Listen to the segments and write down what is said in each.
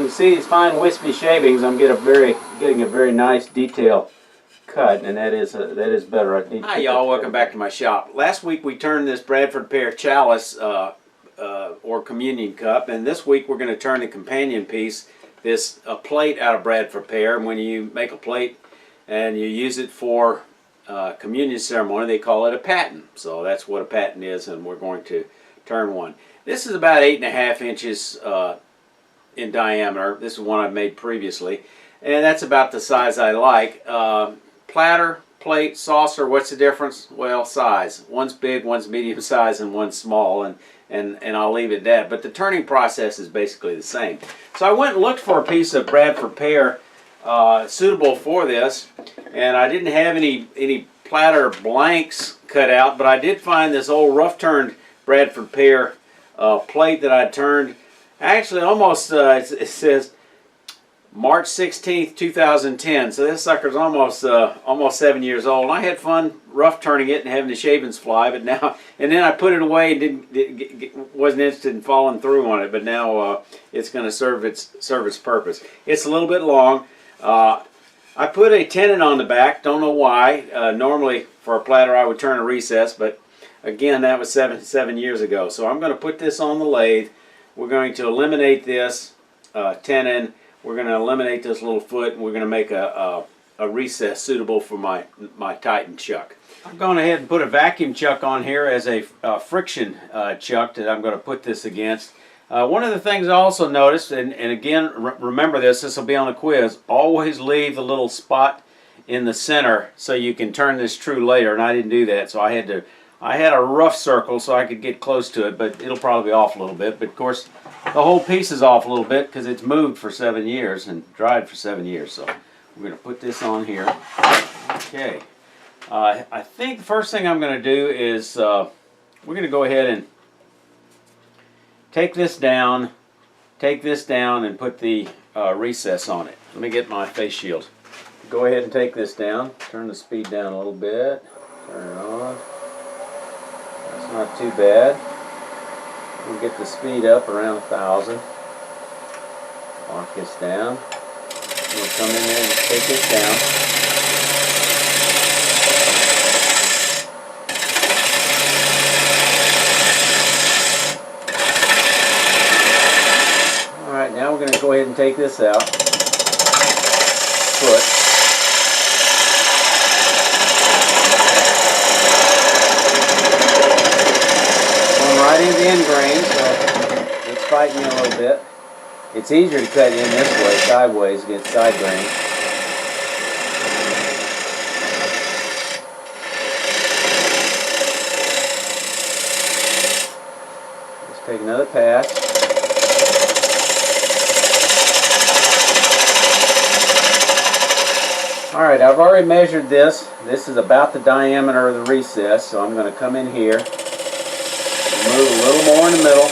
You can see these fine wispy shavings. I'm getting a very nice detail cut, and that is better. Hi y'all, welcome back to my shop. Last week we turned this Bradford Pear chalice or communion cup, and this week we're going to turn the companion piece, a plate out of Bradford Pear. And when you make a plate and you use it for communion ceremony, they call it a paten. So that's what a paten is, and we're going to turn one. This is about 8.5 inches in diameter. This is one I've made previously, and that's about the size I like. Platter, plate, saucer, what's the difference? Well, size. One's big, one's medium size, and one's small, and I'll leave it at that. But the turning process is basically the same. So I went and looked for a piece of Bradford Pear suitable for this, and I didn't have any platter blanks cut out, but I did find this old rough-turned Bradford Pear plate that I turned. Actually, almost, it says March 16th, 2010. So this sucker's almost 7 years old. And I had fun rough turning it and having the shavings fly, but now, and then I put it away and wasn't interested in following through on it. But now it's going to serve its purpose. It's a little bit long. I put a tenon on the back. Don't know why. Normally for a platter I would turn a recess, but again that was seven years ago. So I'm going to put this on the lathe. We're going to eliminate this tenon. We're going to eliminate this little foot, and we're going to make a recess suitable for my Titan chuck. I've gone ahead and put a vacuum chuck on here as a friction chuck that I'm going to put this against. One of the things I also noticed, and again, remember this will be on a quiz, always leave the little spot in the center so you can turn this true later, and I didn't do that, so I had a rough circle so I could get close to it, but it'll probably be off a little bit. But of course, the whole piece is off a little bit because it's moved for 7 years and dried for 7 years. So we're going to put this on here. Okay. I think the first thing I'm going to do is we're going to go ahead and take this down, and put the recess on it. Let me get my face shield. Go ahead and take this down. Turn the speed down a little bit. Turn it on. That's not too bad. We'll get the speed up around 1,000. Lock this down. We'll come in there and take this down. Alright, now we're going to go ahead and take this out. Foot. Right into the end grain, so it's fighting me a little bit. It's easier to cut in this way, sideways, against side grain. Let's take another pass. Alright, I've already measured this. This is about the diameter of the recess, so I'm going to come in here. Move a little more in the middle.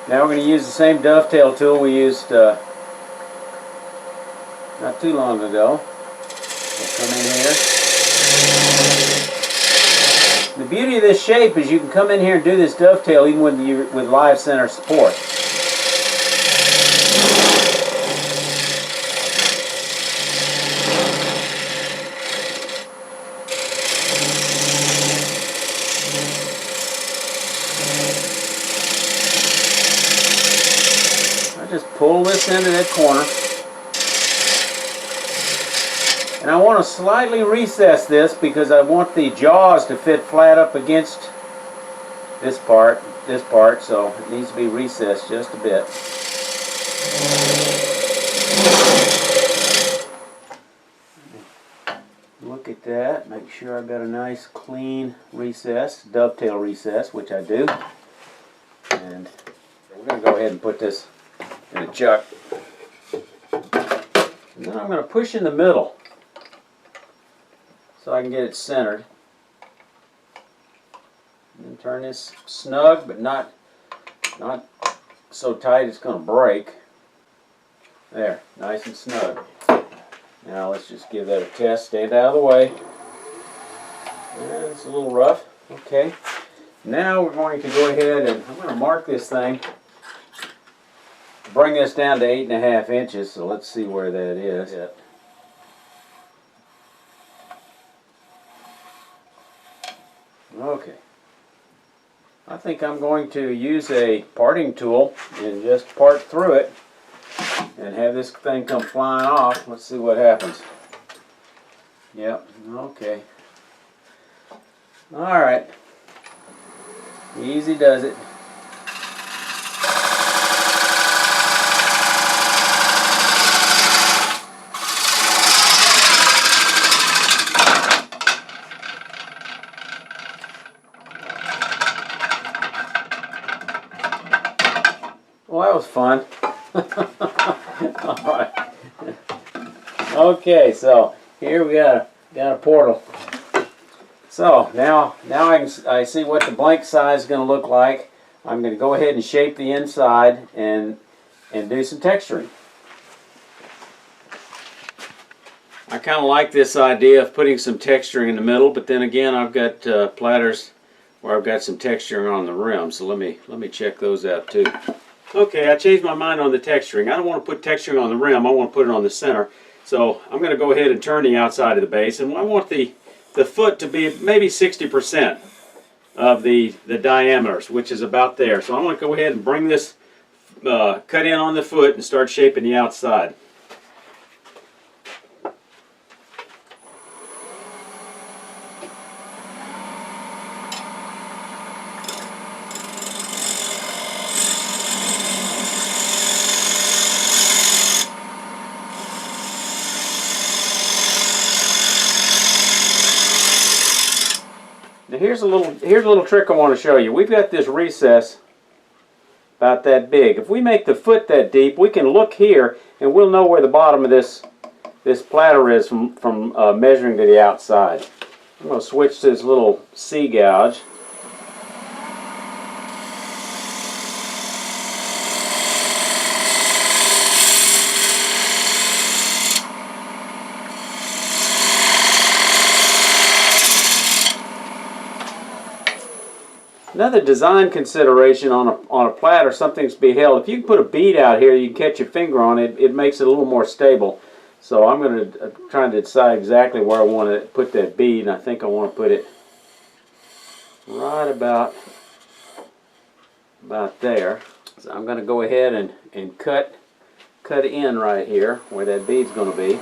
Now we're going to use the same dovetail tool we used not too long ago. We'll come in here. The beauty of this shape is you can come in here and do this dovetail even with live center support. Just pull this into that corner, and I want to slightly recess this because I want the jaws to fit flat up against this part, so it needs to be recessed just a bit. Look at that, make sure I've got a nice clean recess, dovetail recess, which I do, and we're going to go ahead and put this in a chuck. And then I'm going to push in the middle so I can get it centered. And turn this snug, but not so tight it's going to break. There, nice and snug. Now let's just give that a test. Stand out of the way. It's a little rough. Okay. Now we're going to go ahead and I'm going to mark this thing. Bring this down to 8.5 inches. So let's see where that is. Yeah. Okay. I think I'm going to use a parting tool and just part through it and have this thing come flying off. Let's see what happens. Yep. Okay. All right. Easy does it. Well, that was fun. All right. Okay, so here we got a portal. So now I see what the blank side is going to look like. I'm going to go ahead and shape the inside and do some texturing. I kind of like this idea of putting some texturing in the middle, but then again I've got platters where I've got some texturing on the rim. So let me check those out too. Okay, I changed my mind on the texturing. I don't want to put texturing on the rim. I want to put it on the center. So I'm going to go ahead and turn the outside of the base, and I want the foot to be maybe 60% of the diameters, which is about there. So I'm going to go ahead and bring this cut in on the foot and start shaping the outside. Now here's a little trick I want to show you. We've got this recess about that big. If we make the foot that deep, we can look here and we'll know where the bottom of this platter is from measuring to the outside. I'm going to switch to this little C gouge. Another design consideration on a platter, something's to be held. If you can put a bead out here, you can catch your finger on it. It makes it a little more stable. So I'm going to try to decide exactly where I want to put that bead. And I think I want to put it right about there. So I'm going to go ahead and cut in right here where that bead's going to be.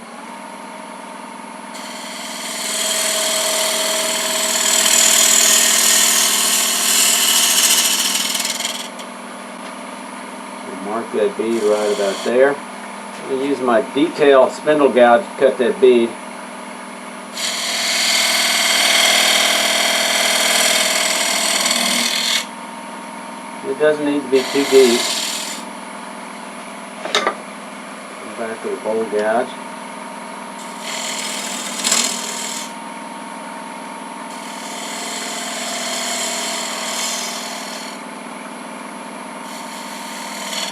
Mark that bead right about there. I'm going to use my detail spindle gouge to cut that bead. It doesn't need to be too deep. Go back to the bowl gouge.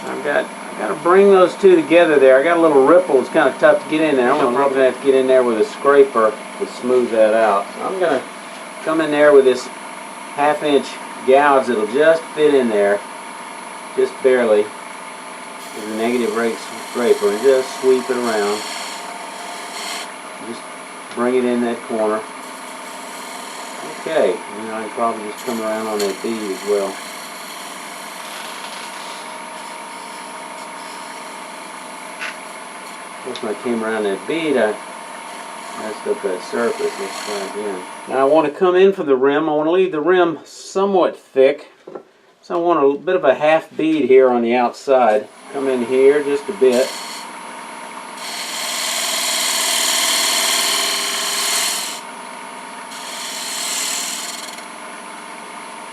I've got to bring those two together there. I got a little ripple. It's kind of tough to get in there. I'm probably going to have to get in there with a scraper to smooth that out. So I'm going to come in there with this 1/2 inch gouge that'll just fit in there, just barely, with a negative rake scraper, and just sweep it around. Just bring it in that corner. Okay, and I can probably just come around on that bead as well. Once I came around that bead, I messed up that surface. Let's try again. Now I want to come in for the rim. I want to leave the rim somewhat thick. So I want a bit of a half bead here on the outside. Come in here just a bit.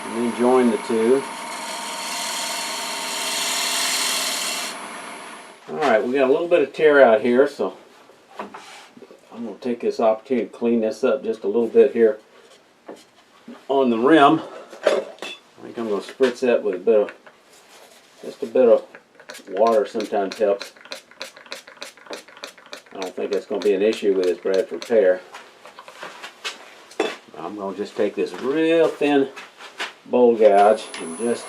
And then join the two. Alright, we got a little bit of tear out here, so I'm going to take this opportunity to clean this up just a little bit here on the rim. I think I'm going to spritz that with just a bit of water sometimes helps. I don't think that's going to be an issue with this Bradford Pear. I'm going to just take this real thin bowl gouge and just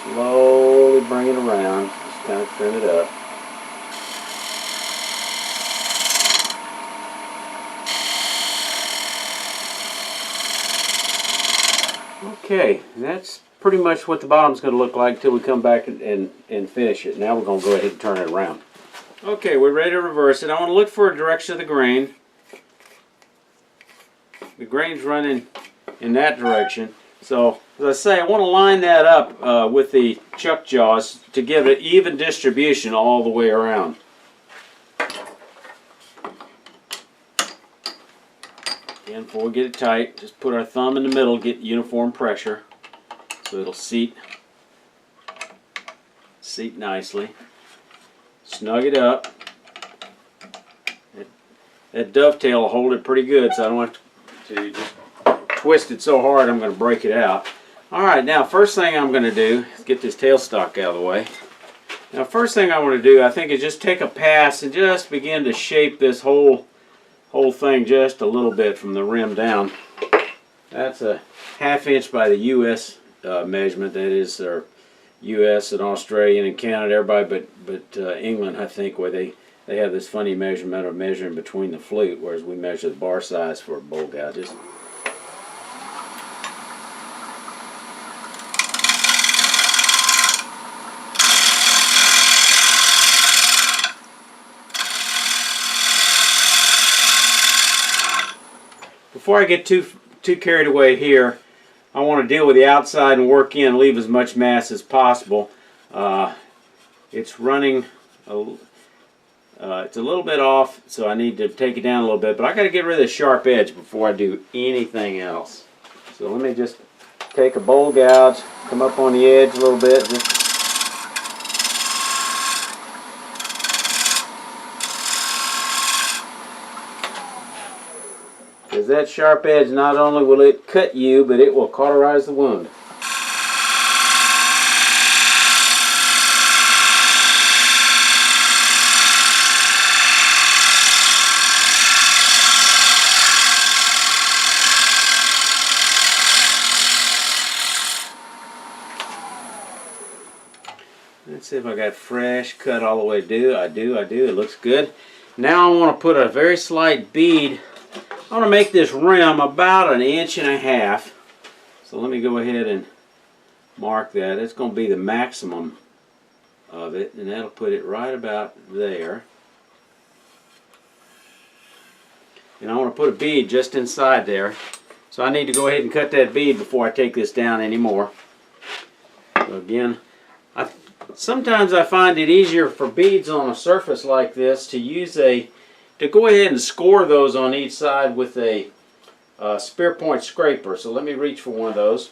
slowly bring it around. Just kind of trim it up. Okay, that's pretty much what the bottom's going to look like until we come back and finish it. Now we're going to go ahead and turn it around. Okay, we're ready to reverse it. I want to look for a direction of the grain. The grain's running in that direction. So, as I say, I want to line that up with the chuck jaws to give it even distribution all the way around. Again, before we get it tight, just put our thumb in the middle, get uniform pressure so it'll seat nicely. Snug it up. That dovetail will hold it pretty good, so I don't have to just twist it so hard I'm going to break it out. Alright, now first thing I'm going to do is get this tailstock out of the way. Now first thing I want to do, I think, is just take a pass and just begin to shape this whole thing just a little bit from the rim down. That's a 1/2 inch by the US measurement. That is their US and Australian and Canada, everybody but England, I think, where they have this funny measurement of measuring between the flute, whereas we measure the bar size for bowl gouges. Before I get too carried away here, I want to deal with the outside and work in, leave as much mass as possible. It's running, it's a little bit off, so I need to take it down a little bit, but I got to get rid of the sharp edge before I do anything else. So let me just take a bowl gouge, come up on the edge a little bit, just because that sharp edge, not only will it cut you, but it will cauterize the wound. Let's see if I got fresh cut all the way. I do. It looks good. Now I want to put a very slight bead. I want to make this rim about 1.5 inches. So let me go ahead and mark that. It's going to be the maximum of it, and that'll put it right about there. And I want to put a bead just inside there. So I need to go ahead and cut that bead before I take this down anymore. So again, sometimes I find it easier for beads on a surface like this to go ahead and score those on each side with a spear point scraper. So let me reach for one of those.